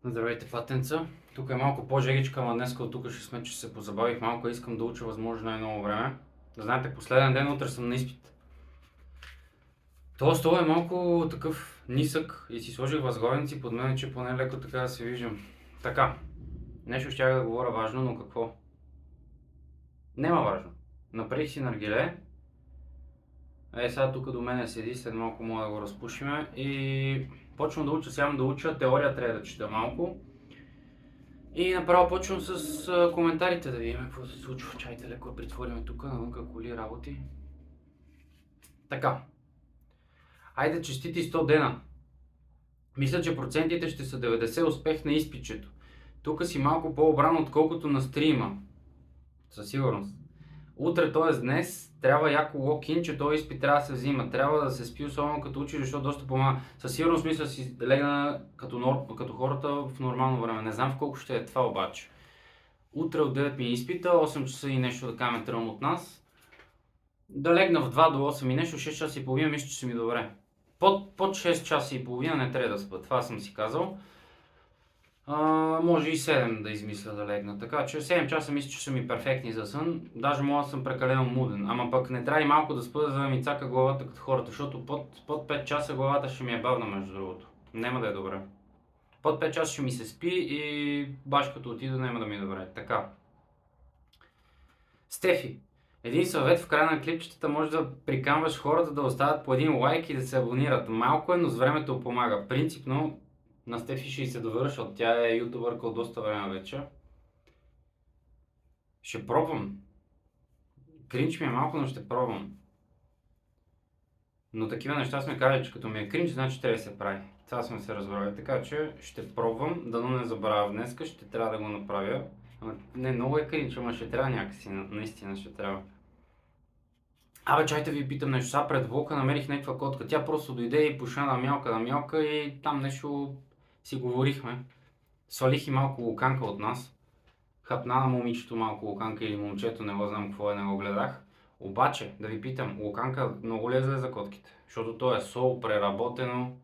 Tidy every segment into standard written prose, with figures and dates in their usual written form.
Здравейте, патенца. Тук е малко по-жегичка, ама днес от тук ще сме, че се позабавих малко. Искам да уча възможно най-много време. Знаете, последен ден, утре съм на изпит. Това стол е малко такъв нисък и си сложих възглавници под мен, че поне леко така да се виждам. Така, нещо щях да говоря важно, но какво? Нема важно. Направих си наргиле. Сега тук до мене седи, след малко мога да го разпушиме и почвам да уча, сега да уча, теория трябва да чета малко. И направо почвам с коментарите да видим какво се случва. Чайте леко притвориме тук, навънка коли работи. Така. Айде честити 100 дена. Мисля, че процентите ще са 90 успех на изпитчето. Тук си малко по-обрано, отколкото на стрима. Със сигурност. Утре, т.е. днес, трябва яко локин, че този изпит трябва да се взима. Трябва да се спи, особено като учиш, защото доста помага. Със сигурност мисля си легна като хората в нормално време. Не знам в колко ще е това обаче. Утре от 9 ми е изпита, 8 часа и нещо да каме тръм от нас. Да легна в 2 до 8 и нещо, 6 часа и половина, мисля, че ще ми добре. Под 6 часа и половина не трябва да спа, това съм си казал. Може и 7 да измисля да легна, така че 7 часа мисля, че са ми перфектни за сън. Даже мога да съм прекалено муден, ама пък не трябва и малко да спа, за да ми цака главата като хората, защото под 5 часа главата ще ми е бавна, между другото. Няма да е добре. Под 5 часа ще ми се спи и баш като отида няма да ми е добре. Така. Стефи, един съвет в края на клипчетата, може да приканваш хората да оставят по един лайк и да се абонират. Малко е, но с времето помага. Принципно на Стефи ще й се доверя, защото тя е ютубърка от доста време вече. Ще пробвам. Кринч ми е малко, но ще пробвам. Но такива неща сме казали, че като ми е кринч, значи трябва да се прави. Това сме се разбрали. Така че ще пробвам, дано не забравя днеска, ще трябва да го направя. Не, много е кринч, ама ще трябва някакси, наистина ще трябва. Абе, чайте ви питам нещо, сега пред влока намерих някаква котка. Тя просто дойде и пуша на мялка и там нещо си говорихме. Свалих и малко луканка от нас. Хапна на момичето малко луканка или момчето, не го знам какво е, не го гледах. Обаче, да ви питам, луканка много ли е зле за котките? Защото то е сол, преработено.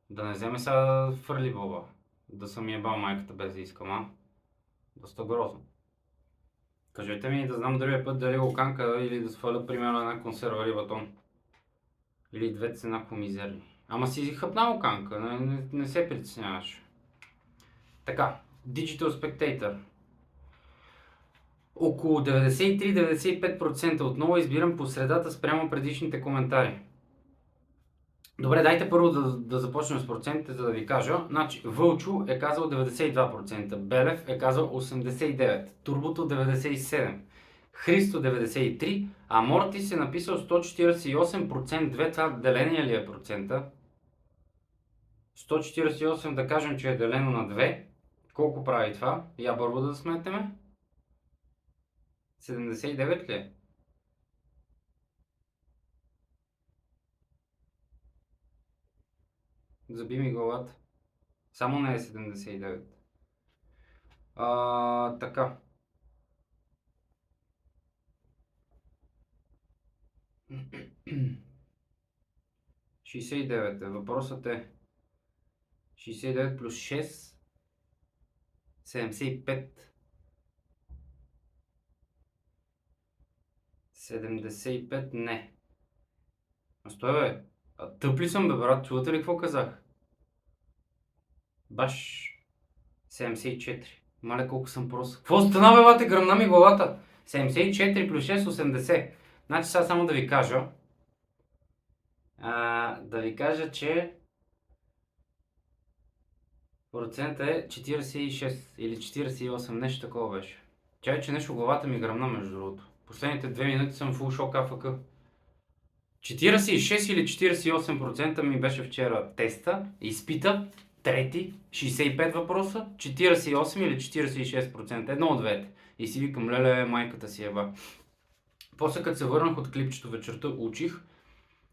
Да не вземе сега да фърли боба. Да съм ебал майката без да искам, а? Доста грозно. Кажете ми да знам другия път дали луканка или да сваля примерно една консерва или батон. Или двете са еднакво мизерни. Ама си хъпна луканка, не се притесняваш. Така, Digital Spectator. Около 93-95% отново избирам по средата спрямо предишните коментари. Добре, дайте първо да започнем с процентите, за да ви кажа. Значи, Вълчо е казал 92%, Белев е казал 89%, Турбото 97%, Христо 93%, а Мортис е написал 148%. Това деление ли е процента? 148 да кажем, че е делено на 2. Колко прави това? Я бърво да сметнем. 79 ли е? Заби ми главата. Само не е 79. Така. Шестдесет и девет е. Въпросът е 69 плюс 6. 75. 75 не. Стой бе. Тъп ли съм бе, брат? Чувате ли какво казах? Баш 74. Мале колко съм прост. Какво стана бе, бате? Гръмна ми главата. 74 плюс 6, 80. Значи сега само да ви кажа. Да ви кажа, че процента е 46 или 48, нещо такова беше. Чай, че нещо главата ми гръмна, между другото. Последните 2 минути съм фул шок АФК. 46 или 48% ми беше вчера теста, изпита, трети, 65 въпроса, 48 или 46%, едно от двете. И си викам, леле, майката си еба. После като се върнах от клипчето вечерта, учих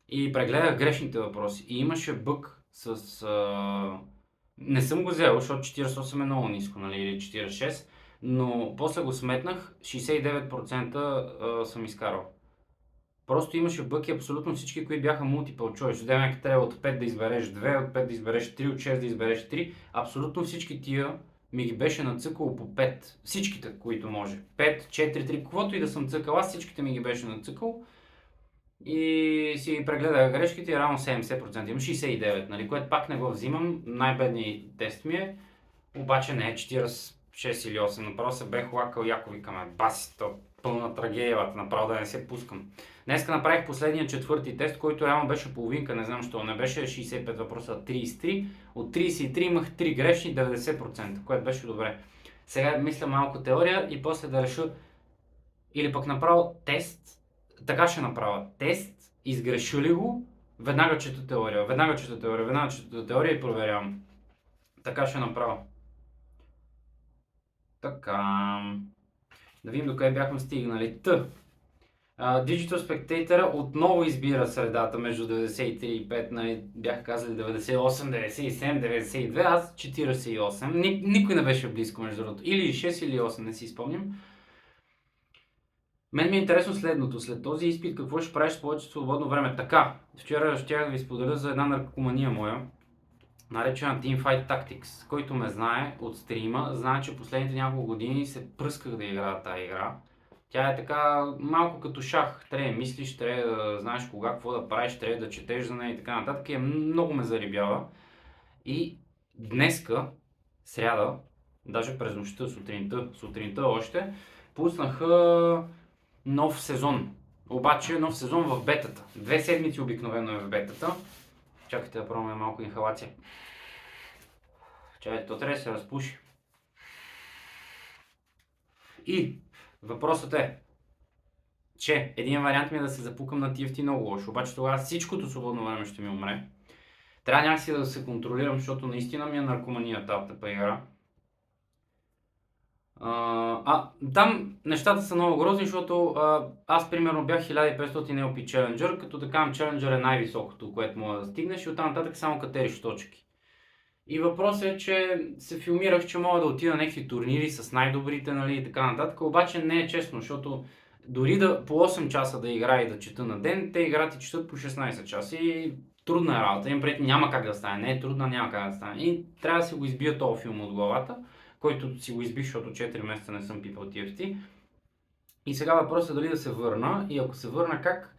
и прегледах грешните въпроси. И имаше бък с... Не съм го взел, защото 48 е много ниско, нали, или 46, но после го сметнах, 69% съм изкарал. Просто имаше бъки абсолютно всички, които бяха multiple choice. Демек трябва от 5 да избереш 2, от 5 да избереш 3, от 6 да избереш 3. Абсолютно всички тия ми ги беше нацъкало по 5. Всичките, които може. 5, 4, 3, каквото и да съм цъкал, аз всичките ми ги беше нацъкал. И си прегледах грешките и равно 70%. Имам 69, нали, което пак не го взимам. Най-бедният тест ми е. Обаче не е 46 или 8. Направо се бех лакал яко, викаме, баси, то пълна трагедия, направо да не се пускам. Днеска направих последния четвърти тест, който реално беше половинка, не знам защо. Не беше 65 въпроса, а 33. От 33 имах 3 грешни, 90%, което беше добре. Сега мисля малко теория и после да реша или пък направо тест. Така ще направя. Тест, изгреша ли го, веднага чета теория и проверявам. Така ще направя. Така. Да видим докъде бяхме стигнали. Digital Spectator отново избира средата между 93 и 5, нали, бяха казали 98, 97, 92, аз 48. Никой не беше близко между другото. Или 6 или 8, не си спомням. Мен ми е интересно следното. След този изпит какво ще правиш с повече свободно време? Така, вчера щях да ви споделя за една наркомания моя, наречена Teamfight Tactics. Който ме знае от стрима, знае, че последните няколко години се пръсках да играя тази игра. Тя е така малко като шах. Трябва да мислиш, трябва да знаеш кога, какво да правиш, трябва да четеш за нея и така нататък. И много ме зарибява. И днеска, сряда, даже през нощта, сутринта още, пуснаха нов сезон. Обаче нов сезон в бетата. 2 седмици обикновено е в бетата. Чакайте да пробваме малко инхалация. Чакайте, то трябва да се разпуши. И въпросът е, че един вариант ми е да се запукам на TFT много лошо, обаче тогава всичкото свободно време ще ми умре. Трябва някакси да се контролирам, защото наистина ми е наркомания тази тъпа игра. Там нещата са много грозни, защото аз примерно бях 1500 LP Challenger, като да кажем Challenger е най-високото, което мога да стигнеш и оттам нататък само катериш точки. И въпросът е, че се филмирах, че мога да отида на някакви турнири с най-добрите, нали, и така нататък, обаче не е честно, защото дори да по 8 часа да играя и да чета на ден, те играят и четат по 16 часа и трудна е работа. Им пред няма как да стане, не е трудна, няма как да стане. И трябва да си го избия този филм от главата, който си го избих, защото 4 месеца не съм пипал TFT. И сега въпросът е дали да се върна и ако се върна как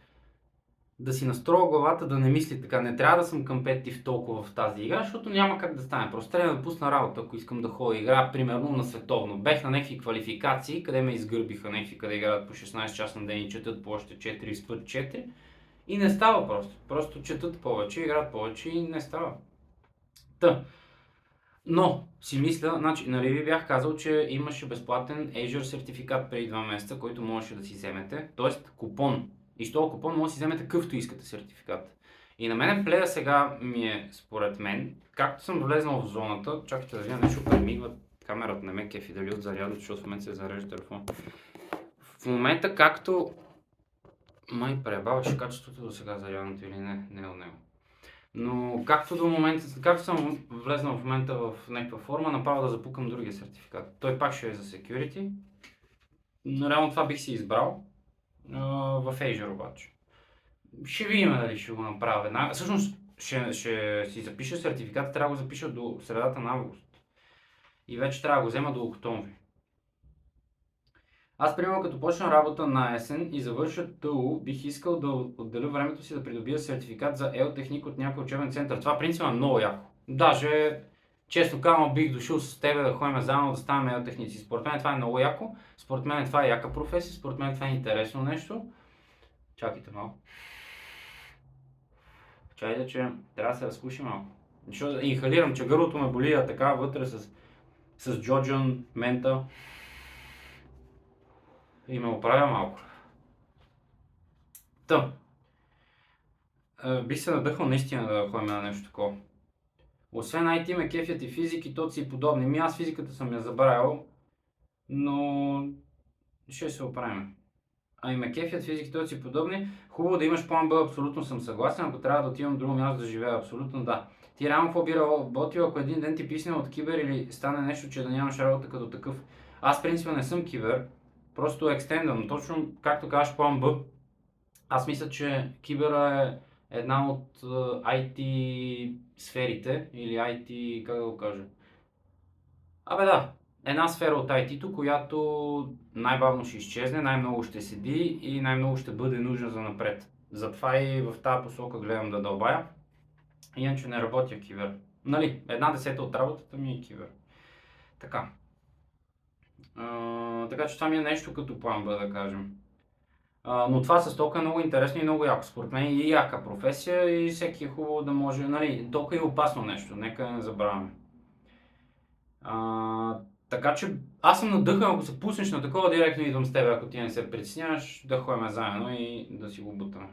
да си настроя главата да не мисли така. Не трябва да съм компетитив толкова в тази игра, защото няма как да стане. Просто трябва да пусна работа, ако искам да ходя игра, примерно на световно. Бех на някакви квалификации, къде ме изгърбиха някакви, къде играят по 16 часа на ден и четат по още 4 и спът 4. И не става просто. Просто четат повече, играят повече и не става. Но си мисля, значи, нали ви бях казал, че имаше безплатен Azure сертификат преди 2 месеца, който можеше да си вземете, т.е. купон. И с този купон може да си вземете какъвто искате сертификат. И на мен плея сега ми е, според мен, както съм влезнал в зоната, чакайте да видя нещо премигва камерата, не ме кефи дали от зарядно, защото в момента се зарежда телефон. В момента както... Май пребаваше качеството до сега зарядното или не от него. Но както до момента, както съм влезнал в момента в някаква форма, направо да запукам другия сертификат. Той пак ще е за security, но реално това бих си избрал в Azure обаче. Ще видим дали ще го направя веднага. Всъщност ще си запиша сертификата, трябва да го запиша до средата на август. И вече трябва да го взема до октомври. Аз, примерно, като почна работа на есен и завърша ТУ, бих искал да отделя времето си да придобия сертификат за ел-техник от някой учебен център. Това принципно е много яко. Даже, честно казвам, бих дошъл с тебе да ходим заедно да ставаме ел-техници. Според мен това е много яко, според мен това е яка професия, според мен това е интересно нещо. Чакайте малко. Чакайте, че трябва да се разкуши малко. Защото инхалирам, че гърлото ме боли, а така вътре с джоджон, мента. И ме оправя малко. Бих се надъхал наистина да ходим на нещо такова. Освен IT ме кефят и физики, и тоци и подобни. Аз физиката съм я забравил, но ще се оправим. И ме кефят физики, тоци и подобни. Хубаво да имаш план Б, абсолютно съм съгласен. Ако трябва да отивам в друго място да живея, абсолютно да. Ти реално какво би работил, ако един ден ти писне от кибер или стане нещо, че да нямаш работа като такъв. Аз принципно не съм кибер. Просто екстендам, точно както казваш план Б. Аз мисля, че кибера е една от IT сферите или IT, как да го кажа? Абе да, една сфера от IT-то, която най-бавно ще изчезне, най-много ще седи и най-много ще бъде нужна за напред. Затова и в тази посока гледам да дълбая. Иначе не работя в кибер. Нали, 1/10 от работата ми е кибер. Така. Така че това ми е нещо като план Б, да кажем. Но това с тока е много интересно и много яко. Според мен и яка професия и всеки е хубаво да може. Нали, тока е опасно нещо, нека не забравяме. А, така че аз съм надъхан, ако се пуснеш на такова, директно идвам с теб, ако ти не се притесняваш, да ходим заедно и да си го бутаме.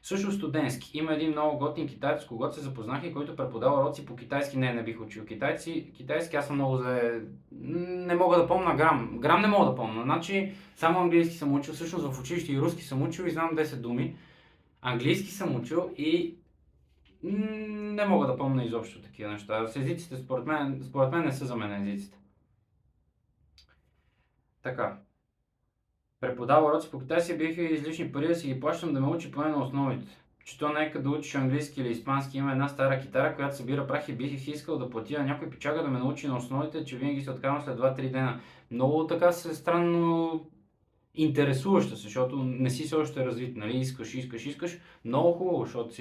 Също студентски. Има един много готин китаец, с когото се запознах и който преподава уроци по китайски. Не бих учил китайски, аз съм много за... Не мога да помня грам. Грам не мога да помня. Значи само английски съм учил. Всъщност в училище и руски съм учил и знам 10 думи. Английски съм учил и не мога да помня изобщо такива неща. С езиците, според мен не са за мен езиците. Така. Преподава уроци по китайски, биха излишни пари да си ги плащам да ме учи поне на основите. Че то нека да учиш английски или испански. Има една стара китара, която събира прах и бих искал да платя на някой пичага да ме научи на основите, че винаги се откарвам след 2-3 дена. Много така се странно интересуваща се, защото не си се още развит, нали? Искаш. Много хубаво, защото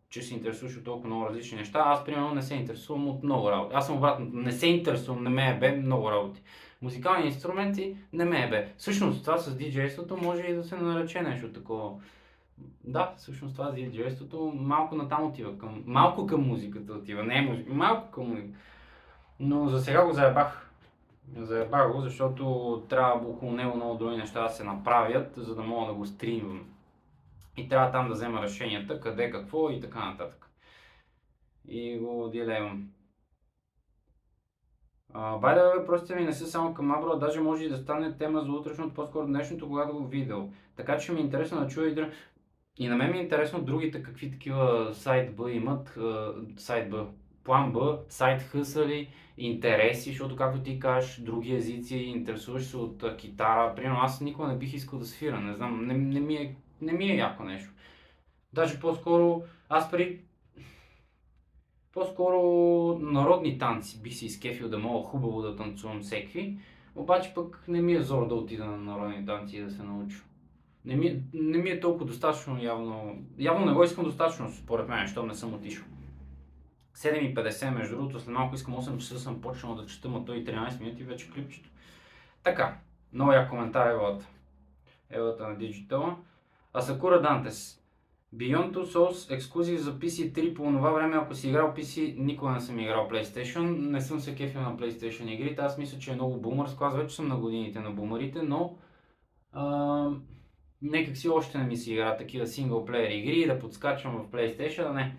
че се интересуваш от толкова много различни неща. Аз, примерно, не се интересувам от много работи. Аз съм обратно, не се интересувам, не ме е бе много работи. Музикални инструменти не ме е бе. Всъщност това с диджейството може и да се нарече нещо такова. Да, всъщност това с диджейството малко натам отива, малко към музиката отива, не е музика, малко към музика. Но за сега го заебах. Заебах го, защото трябва около него много други неща да се направят, за да мога да го стримвам. И трябва там да взема решенията, къде, какво и така нататък. И го дилемам. By the way, въпросите ми не са само към Абро, а даже може и да стане тема за утрешното, по-скоро днешното, когато го видео. Така че ми е интересно да чуя и на мен ми е интересно другите какви такива сайт Б имат, сайт Б, план Б, сайт хъсали, интереси, защото както ти кажеш, други езици, интересуваш се от китара. Примерно аз никога не бих искал да свира, не знам, не ми е яко нещо. Даже по-скоро, по-скоро народни танци бих се изкефил да мога хубаво да танцувам всеки, обаче пък не ми е зор да отида на народни танци и да се науча. Не ми е толкова достатъчно явно. Явно не го искам достатъчно, според мен, защото не съм отишъл. 7:50, между другото, след малко искам 8 часа съм почнал да чета, ма той и 13 минути вече клипчето. Така, новия коментар Евата на Digital. Асакура Дантес. Beyond Two Souls ексклюзив за PC3 по това време, ако си играл PC, никога не съм играл PlayStation, не съм се кефил на PlayStation игрите, аз мисля, че е много бумърско, аз вече съм на годините на бумърите, но некак си още не ми си игра такива синглплеер игри, да подскачам в PlayStation, не.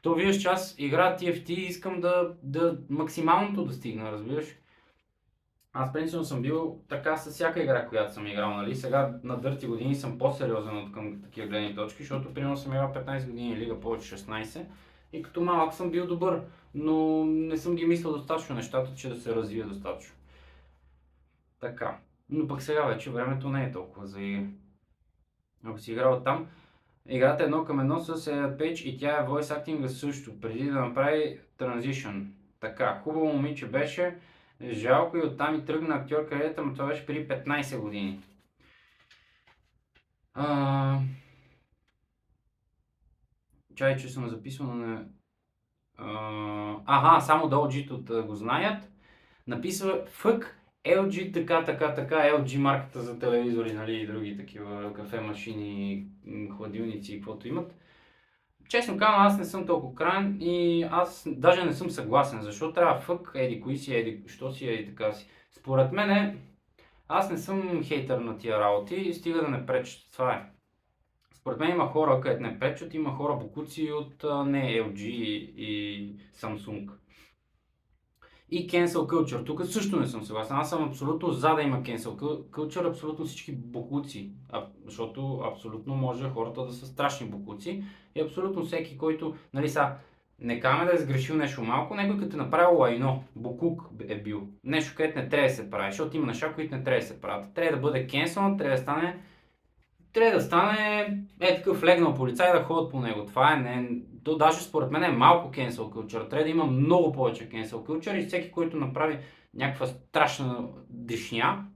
То виждаш, че аз игра TFT и искам да максималното да стигна, разбираш. Аз принципно съм бил така с всяка игра, която съм играл, нали? Сега на дърти години съм по-сериозен от към такива гледни точки, защото примерно съм играл 15 години лига, повече 16 и като малък съм бил добър, но не съм ги мислил достатъчно нещата, че да се развия достатъчно. Така. Но пък сега вече времето не е толкова за игри. Ако си играл там, играта е 1:1 с Elliot Page и тя е voice acting също, преди да направи Transition. Така, хубаво момиче беше, жалко и оттам и тръгна актьор кариерата, но това беше преди 15 години. Чай, че съм записал на... само да LG-то го знаят. Написва фък LG така, LG марката за телевизори, нали, и други такива кафе машини, хладилници и каквото имат. Честно казвам, аз не съм толкова крайен и аз даже не съм съгласен, защо трябва фък, еди кои си, що си, еди така си. Според мен, аз не съм хейтър на тия работи и стига да не пречат, това е. Според мен има хора, където не пречат, има хора бокуци от не LG и Samsung. И cancel culture. Тук също не съм съгласен. Аз съм абсолютно за да има cancel culture, абсолютно всички бокуци. Защото абсолютно може хората да са страшни бокуци. И абсолютно всеки, който, нали са, не каме да е сгрешил нещо малко, някой като е направил лайно, бокук е бил. Нещо, където не трябва да се прави, защото има неща, които не трябва да се правят. Трябва да бъде cancel, трябва да стане трябва да стане такъв легнал полицай да ходят по него. Това е даже според мен е малко cancel culture. Трябва да има много повече cancel culture и всеки, който направи някаква страшна дришня,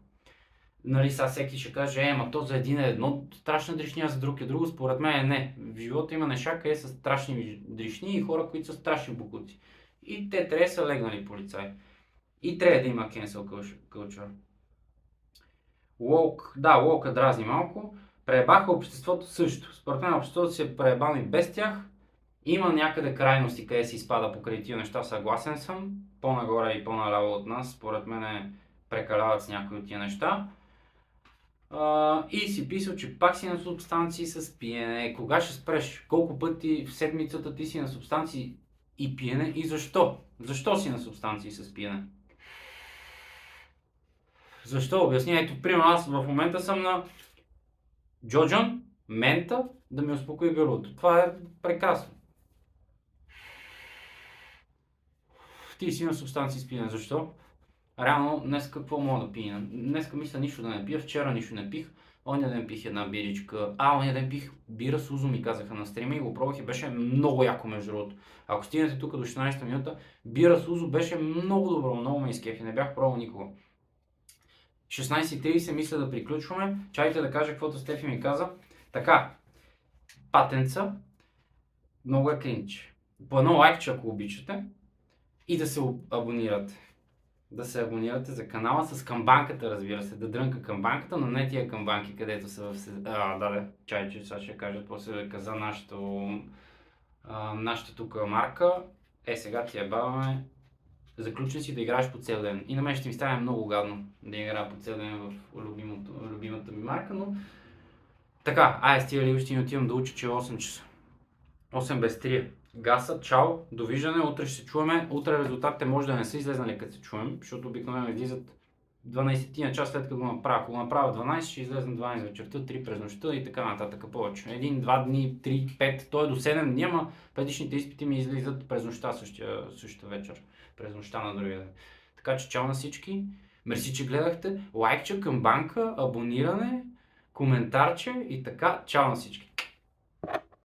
нали, сега всеки ще каже, ма то за един е едно страшна дришня, за друг е друго. Според мен е не. В живота има неща, къде са страшни дришни и хора, които са страшни бокуци. И те трябва да са легнали полицаи. И трябва да има cancel culture. Лоука дразни малко. Преебаха обществото също. Според мен обществото си е преебано и без тях. Има някъде крайности, къде се изпада покрай тия неща, съгласен съм. По-нагоре и по-наляво от нас, според мен прекаляват с някои от тия неща. И си писал, че пак си на субстанции с пиене. Кога ще спреш? Колко пъти в седмицата ти си на субстанции и пиене? И защо? Защо си на субстанции с пиене? Защо? Обясня. Ето, примерно аз в момента съм на Джоджон, мента, да ми успокои гърлото. Това е прекрасно. Ти си на субстанции с пиене. Защо? Реално, днес какво мога да пия? Днеска мисля нищо да не пия, вчера нищо не пих. Оня ден пих една биричка. Оня ден пих бира с узо, ми казаха на стрима и го пробвах и беше много яко между другото. Ако стигнете тук до 16 минута, бира с узо беше много добро, много ме изкефи, не бях пробвал никога. 16:30 мисля да приключваме. Чайте да кажа каквото Стефи ми каза. Така, патенца, много е кринч. По едно лайкче, ако обичате, и да се абонирате. Да се абонирате за канала с камбанката, разбира се, да дрънка камбанката, но не тия камбанки, където са в... чай, сега ще кажа, после каза нашата тук марка. Сега ти я баваме. Заключен си да играеш по цел ден. И на мен ще ми стане много гадно да играя по цел ден в любимата ми марка, но... Така, с тия лиго ще ни отивам да уча, че е 8 часа. 8 без 3. Гаса, чао, довиждане, утре ще се чуваме. Утре резултатите може да не са излезнали като се чуем, защото обикновено излизат 12 час след като го направя. Ако го направя 12, ще излезна 12 вечерта, 3 през нощта и така нататък повече. 1, 2 дни, 3, 5, той е до 7 дни, ама предишните изпити ми излизат през нощта същата вечер. През нощта на другия ден. Така че чао на всички. Мерси, че гледахте. Лайкче, камбанка, абониране, коментарче и така. Чао на всички.